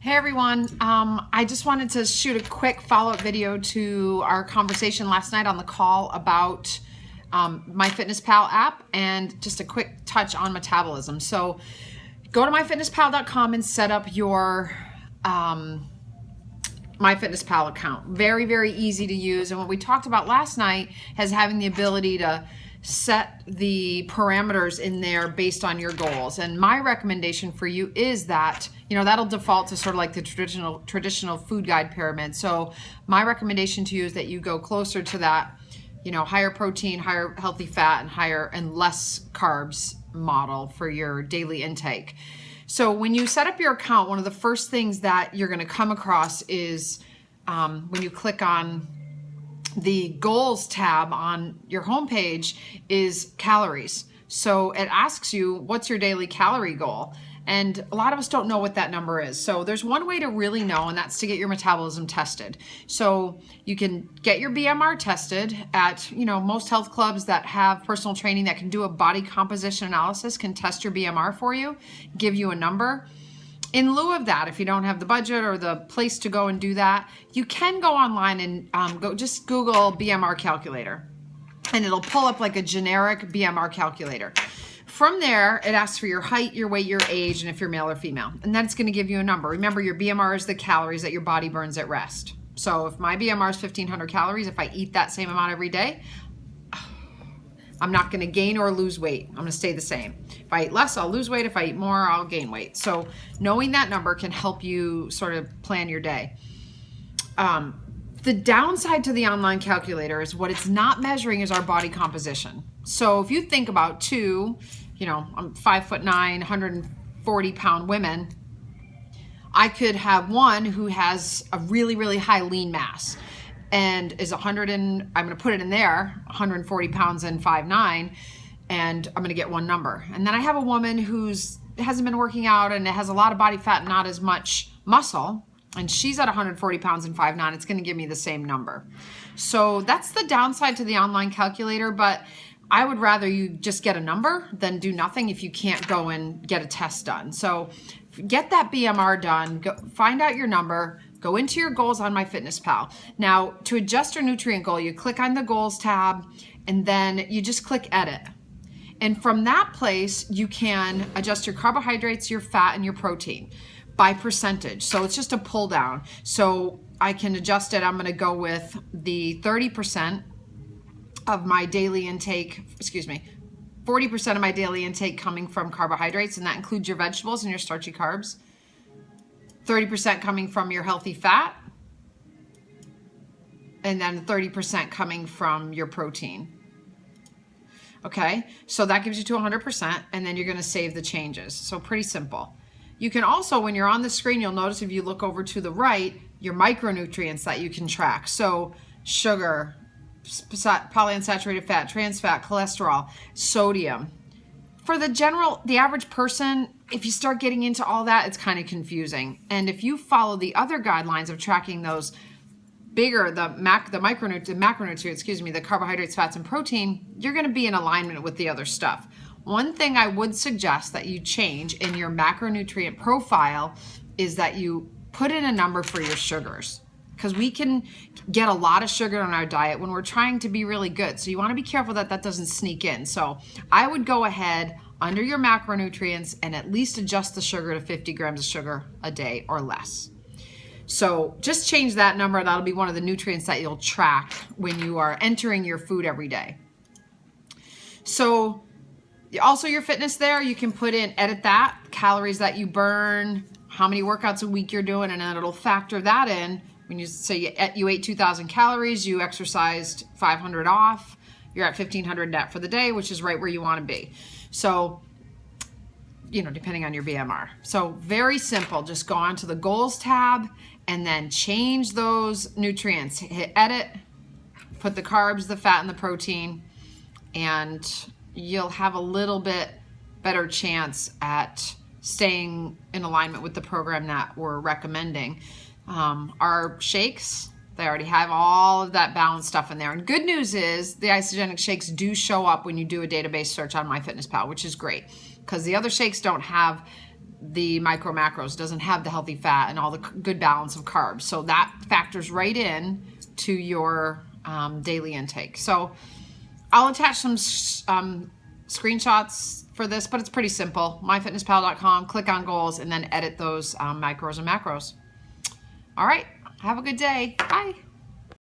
Hey everyone, I just wanted to shoot a quick follow-up video to our conversation last night on the call about MyFitnessPal app and just a quick touch on metabolism. So go to myfitnesspal.com and set up your MyFitnessPal account. Very, very easy to use. And what we talked about last night is having the ability to set the parameters in there based on your goals. And my recommendation for you is that, that'll default to sort of like the traditional food guide pyramid. So my recommendation to you is that you go closer to that, higher protein, higher healthy fat, and higher and less carbs model for your daily intake. So when you set up your account, one of the first things that you're going to come across is when you click on the goals tab on your homepage is calories. So it asks you, what's your daily calorie goal? And a lot of us don't know what that number is. So there's one way to really know, and that's to get your metabolism tested. So you can get your BMR tested at, most health clubs that have personal training that can do a body composition analysis can test your BMR for you, give you a number. In lieu of that, if you don't have the budget or the place to go and do that, you can go online and just Google BMR calculator, and it'll pull up like a generic BMR calculator. From there, it asks for your height, your weight, your age, and if you're male or female. And then it's going to give you a number. Remember, your BMR is the calories that your body burns at rest. So if my BMR is 1,500 calories, if I eat that same amount every day, I'm not going to gain or lose weight. I'm going to stay the same. If I eat less, I'll lose weight. If I eat more, I'll gain weight. So knowing that number can help you sort of plan your day. The downside to the online calculator is what it's not measuring is our body composition. So if you think about I'm 5'9", 140 pound women, I could have one who has a really, really high lean mass and is I'm going to put it in there, 140 pounds and 5'9", and I'm going to get one number. And then I have a woman hasn't been working out and has a lot of body fat, not as much muscle, and she's at 140 pounds and 5'9", it's going to give me the same number. So that's the downside to the online calculator, but I would rather you just get a number than do nothing if you can't go and get a test done. So get that BMR done, find out your number, go into your goals on MyFitnessPal. Now, to adjust your nutrient goal, you click on the goals tab and then you just click edit. And from that place, you can adjust your carbohydrates, your fat, and your protein by percentage. So it's just a pull down. So I can adjust it. I'm going to go with the 30% of my daily intake, 40% of my daily intake coming from carbohydrates, and that includes your vegetables and your starchy carbs. 30% coming from your healthy fat, and then 30% coming from your protein. Okay, so that gives you to 100%, and then you're going to save the changes. So pretty simple. You can also, when you're on the screen, you'll notice if you look over to the right, your micronutrients that you can track. So sugar, polyunsaturated fat, trans fat, cholesterol, sodium. For the average person, if you start getting into all that, it's kind of confusing. And if you follow the other guidelines of tracking those bigger, the macronutrients, the carbohydrates, fats, and protein, you're going to be in alignment with the other stuff. One thing I would suggest that you change in your macronutrient profile is that you put in a number for your sugars, because we can get a lot of sugar on our diet when we're trying to be really good. So you want to be careful that that doesn't sneak in. So I would go ahead under your macronutrients and at least adjust the sugar to 50 grams of sugar a day or less. So just change that number. That'll be one of the nutrients that you'll track when you are entering your food every day. So also your fitness there, you can put in, edit that, calories that you burn, how many workouts a week you're doing, and then it'll factor that in. When you say you ate 2,000 calories, you exercised 500 off, you're at 1,500 net for the day, which is right where you want to be. So, depending on your BMR. So very simple. Just go on to the goals tab and then change those nutrients. Hit edit, put the carbs, the fat, and the protein, and you'll have a little bit better chance at staying in alignment with the program that we're recommending. Our shakes, they already have all of that balanced stuff in there. And good news is the isogenic shakes do show up when you do a database search on MyFitnessPal, which is great because the other shakes don't have the micro macros, doesn't have the healthy fat and all the good balance of carbs. So that factors right in to your daily intake. So I'll attach some screenshots for this, but it's pretty simple. myfitnesspal.com, click on goals, and then edit those micros and macros. All right, have a good day. Bye.